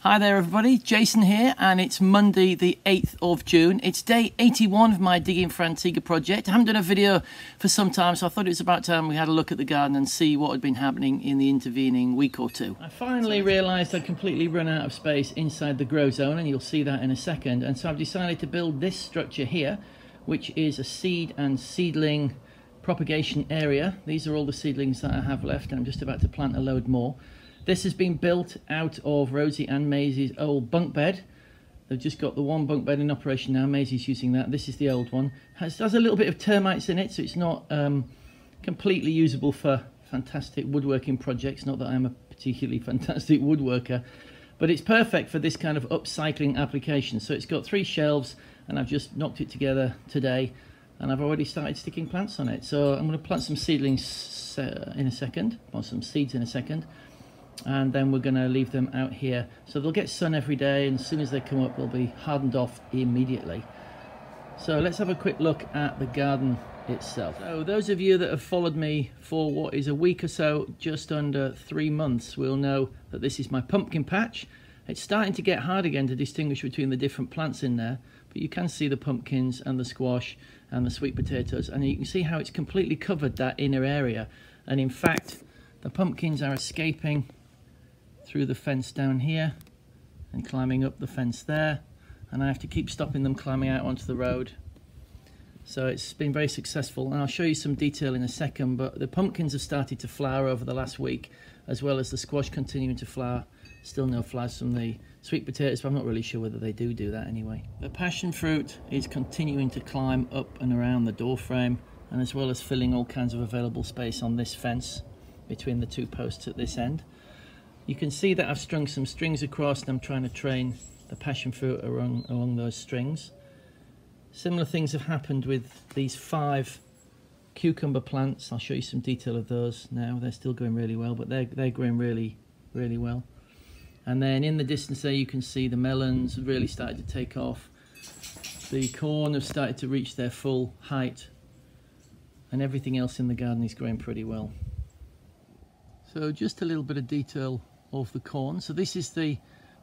Hi there everybody, Jason here, and it's Monday the 8th of June. It's day 81 of my Digging for Antigua project. I haven't done a video for some time, so I thought it was about time we had a look at the garden and see what had been happening in the intervening week or two. I finally realised I'd completely run out of space inside the grow zone, and you'll see that in a second, and so I've decided to build this structure here, which is a seed and seedling propagation area. These are all the seedlings that I have left, and I'm just about to plant a load more. This has been built out of Rosie and Maisie's old bunk bed. They've just got the one bunk bed in operation now. Maisie's using that. This is the old one. Has a little bit of termites in it, so it's not completely usable for fantastic woodworking projects. Not that I'm a particularly fantastic woodworker, but it's perfect for this kind of upcycling application. So it's got 3 shelves, and I've just knocked it together today, and I've already started sticking plants on it. So I'm going to plant some seedlings in a second, or some seeds in a second. And then we're going to leave them out here so they'll get sun every day, and as soon as they come up they'll be hardened off immediately. So let's have a quick look at the garden itself. So those of you that have followed me for what is a week or so, just under 3 months, will know that this is my pumpkin patch. It's starting to get hard again to distinguish between the different plants in there, but you can see the pumpkins and the squash and the sweet potatoes, and you can see how it's completely covered that inner area. And in fact the pumpkins are escaping through the fence down here and climbing up the fence there, and I have to keep stopping them climbing out onto the road. So it's been very successful, and I'll show you some detail in a second, but the pumpkins have started to flower over the last week, as well as the squash continuing to flower. Still no flowers from the sweet potatoes, but I'm not really sure whether they do that anyway. The passion fruit is continuing to climb up and around the door frame, and as well as filling all kinds of available space on this fence between the 2 posts at this end. You can see that I've strung some strings across, and I'm trying to train the passion fruit along those strings. Similar things have happened with these 5 cucumber plants. I'll show you some detail of those now. They're still going really well, but they're growing really well. And then in the distance there you can see the melons have really started to take off. The corn have started to reach their full height, and everything else in the garden is growing pretty well. So just a little bit of detail of the corn. So this is the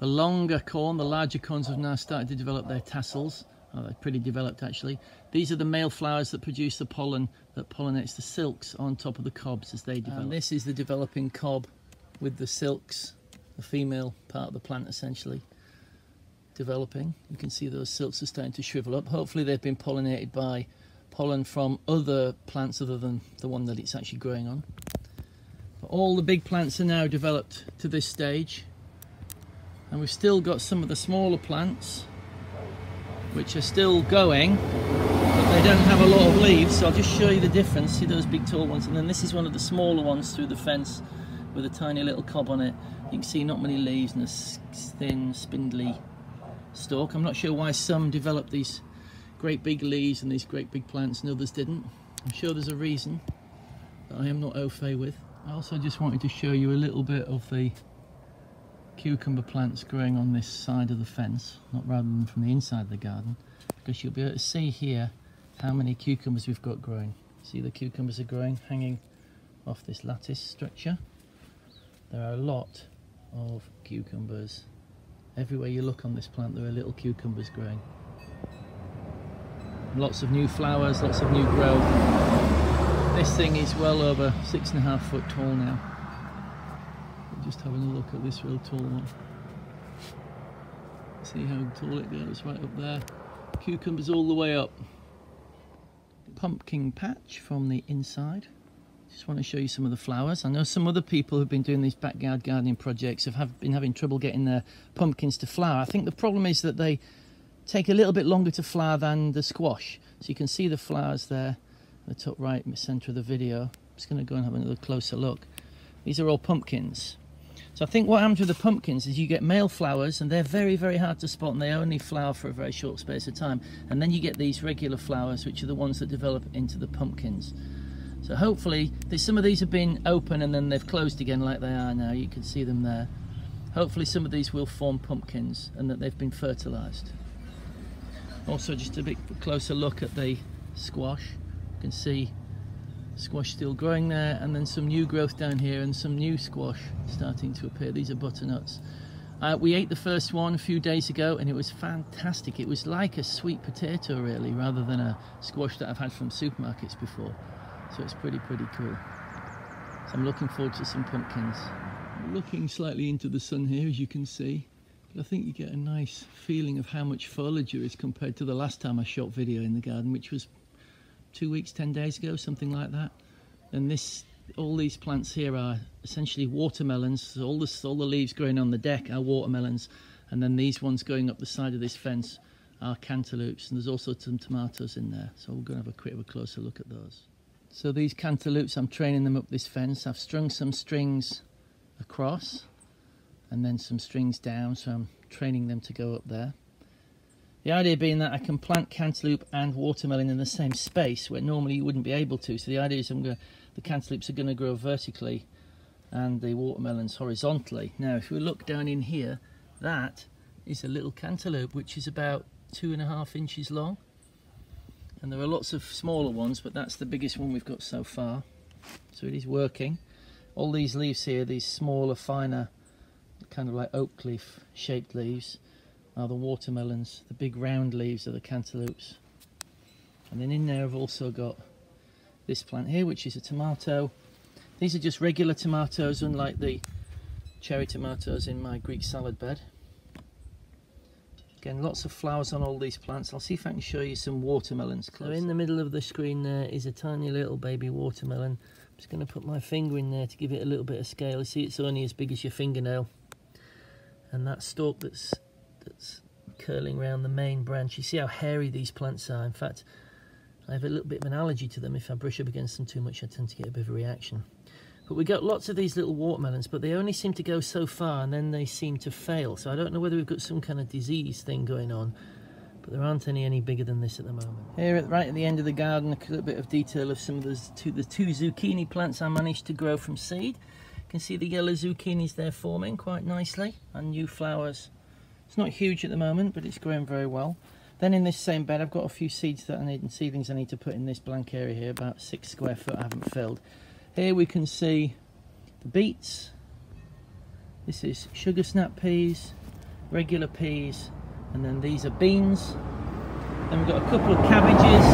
longer corn. The larger corns have now started to develop their tassels. Oh, they're pretty developed actually. These are the male flowers that produce the pollen that pollinates the silks on top of the cobs as they develop. And this is the developing cob with the silks, the female part of the plant essentially developing. You can see those silks are starting to shrivel up. Hopefully they've been pollinated by pollen from other plants other than the one that it's actually growing on. All the big plants are now developed to this stage, and we've still got some of the smaller plants which are still going, but they don't have a lot of leaves. So I'll just show you the difference. See those big tall ones, and then this is one of the smaller ones through the fence with a tiny little cob on it. You can see not many leaves and a thin spindly stalk. I'm not sure why some developed these great big leaves and these great big plants and others didn't. I'm sure there's a reason that I am not au fait with. I also just wanted to show you a little bit of the cucumber plants growing on this side of the fence, not rather than from the inside of the garden, because you'll be able to see here how many cucumbers we've got growing. See the cucumbers are growing, hanging off this lattice structure. There are a lot of cucumbers. Everywhere you look on this plant there are little cucumbers growing. Lots of new flowers, lots of new growth. This thing is well over 6.5 foot tall now. Just having a look at this real tall one. See how tall it goes right up there. Cucumbers all the way up. Pumpkin patch from the inside. Just want to show you some of the flowers. I know some other people who've been doing these backyard gardening projects have been having trouble getting their pumpkins to flower. I think the problem is that they take a little bit longer to flower than the squash. So you can see the flowers there. The top right centre of the video. I'm just going to go and have another closer look. These are all pumpkins. So I think what happens with the pumpkins is you get male flowers, and they're very hard to spot, and they only flower for a very short space of time, and then you get these regular flowers, which are the ones that develop into the pumpkins. So hopefully some of these have been open and then they've closed again like they are now. You can see them there. Hopefully some of these will form pumpkins and that they've been fertilized. Also just a bit closer look at the squash. You can see squash still growing there, and then some new growth down here and some new squash starting to appear. These are butternuts. We ate the first one a few days ago and it was fantastic. It was like a sweet potato really, rather than a squash that I've had from supermarkets before. So it's pretty cool. So I'm looking forward to some pumpkins. I'm looking slightly into the sun here, as you can see. But I think you get a nice feeling of how much foliage there is compared to the last time I shot video in the garden, which was 2 weeks, 10 days ago, something like that. And all these plants here are essentially watermelons. So all the leaves growing on the deck are watermelons, and then these ones going up the side of this fence are cantaloupes, and there's also some tomatoes in there. So we're going to have a bit of a closer look at those. So these cantaloupes, I'm training them up this fence. I've strung some strings across and then some strings down, so I'm training them to go up there. The idea being that I can plant cantaloupe and watermelon in the same space where normally you wouldn't be able to. So the idea is the cantaloupes are going to grow vertically and the watermelons horizontally. Now if we look down in here, that is a little cantaloupe which is about 2.5 inches long. And there are lots of smaller ones, but that's the biggest one we've got so far. So it is working. All these leaves here, these smaller, finer, kind of like oak leaf shaped leaves, are the watermelons. The big round leaves are the cantaloupes. And then in there I've also got this plant here, which is a tomato. These are just regular tomatoes, unlike the cherry tomatoes in my Greek salad bed. Again, lots of flowers on all these plants. I'll see if I can show you some watermelons close. So in the middle of the screen there is a tiny little baby watermelon. I'm just going to put my finger in there to give it a little bit of scale. You see, it's only as big as your fingernail. And that stalk that's curling around the main branch, you see how hairy these plants are. In fact, I have a little bit of an allergy to them. If I brush up against them too much, I tend to get a bit of a reaction. But we got lots of these little watermelons, but they only seem to go so far and then they seem to fail. So I don't know whether we've got some kind of disease thing going on, but there aren't any bigger than this at the moment. Here, right at the end of the garden, a little bit of detail of some of the two zucchini plants I managed to grow from seed. You can see the yellow zucchinis there forming quite nicely, and new flowers. It's not huge at the moment, but it's growing very well. Then in this same bed, I've got a few seeds that I need, and seedlings I need to put in this blank area here, about 6 square foot I haven't filled. Here we can see the beets. This is sugar snap peas, regular peas, and then these are beans. Then we've got a couple of cabbages.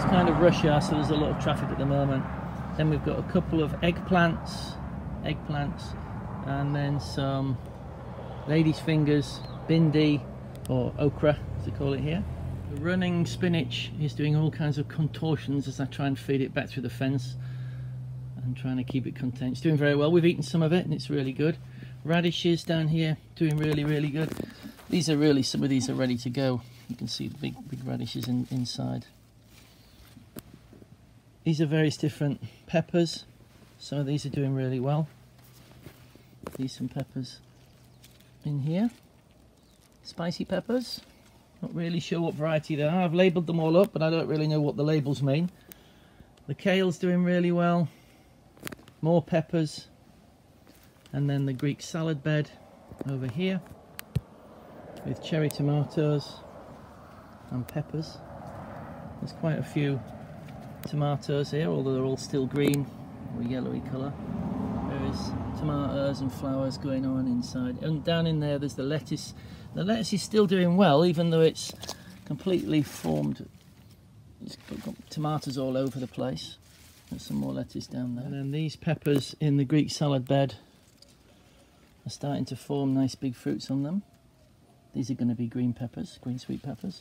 It's kind of rush hour, so there's a lot of traffic at the moment. Then we've got a couple of eggplants, and then some lady's fingers, bindi, or okra as they call it here. The running spinach is doing all kinds of contortions as I try and feed it back through the fence and trying to keep it contained. It's doing very well. We've eaten some of it and it's really good. Radishes down here doing really good. These are really, some of these are ready to go. You can see the big radishes inside. These are various different peppers. Some of these are doing really well. These some peppers in here. Spicy peppers. Not really sure what variety they are. I've labelled them all up, but I don't really know what the labels mean. The kale's doing really well. More peppers. And then the Greek salad bed over here with cherry tomatoes and peppers. There's quite a few tomatoes here, although they're all still green or yellowy colour. There is tomatoes and flowers going on inside. And down in there there's the lettuce. The lettuce is still doing well, even though it's completely formed. It's got tomatoes all over the place. There's some more lettuce down there. And then these peppers in the Greek salad bed are starting to form nice big fruits on them. These are going to be green peppers, green sweet peppers.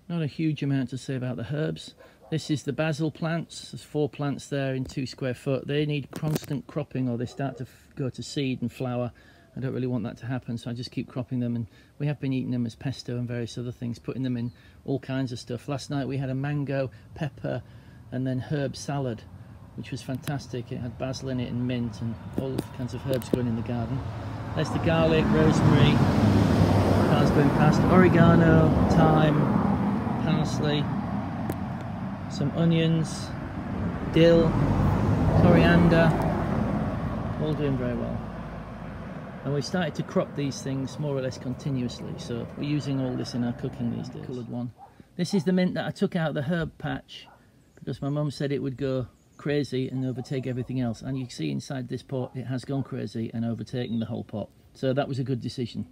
Not a huge amount to say about the herbs. This is the basil plants. There's 4 plants there in 2 square foot. They need constant cropping or they start to go to seed and flower. I don't really want that to happen, so I just keep cropping them, and we have been eating them as pesto and various other things, putting them in all kinds of stuff. Last night we had a mango, pepper and then herb salad, which was fantastic. It had basil in it and mint and all kinds of herbs going in the garden. There's the garlic, rosemary, cars going past, oregano, thyme, parsley, some onions, dill, coriander, all doing very well. And we started to crop these things more or less continuously, so we're using all this in our cooking these days. Coloured one. This is the mint that I took out of the herb patch because my mum said it would go crazy and overtake everything else. And you can see inside this pot it has gone crazy and overtaken the whole pot. So that was a good decision.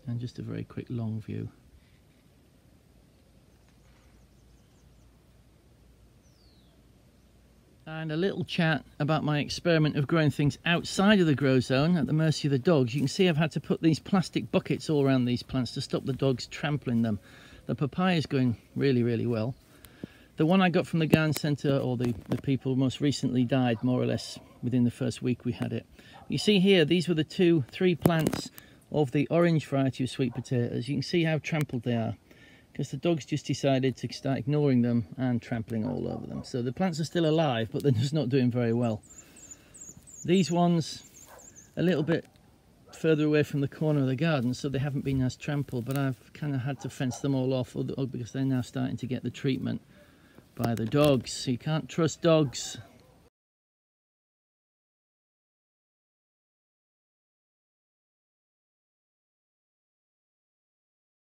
And just a very quick long view. And a little chat about my experiment of growing things outside of the grow zone at the mercy of the dogs. You can see I've had to put these plastic buckets all around these plants to stop the dogs trampling them. The papaya is going really, really well. The one I got from the garden centre, or the people most recently died more or less within the first week we had it. You see here, these were the three plants of the orange variety of sweet potatoes. You can see how trampled they are, because the dogs just decided to start ignoring them and trampling all over them. So the plants are still alive, but they're just not doing very well. These ones, a little bit further away from the corner of the garden, so they haven't been as trampled, but I've kind of had to fence them all off because they're now starting to get the treatment by the dogs. So you can't trust dogs.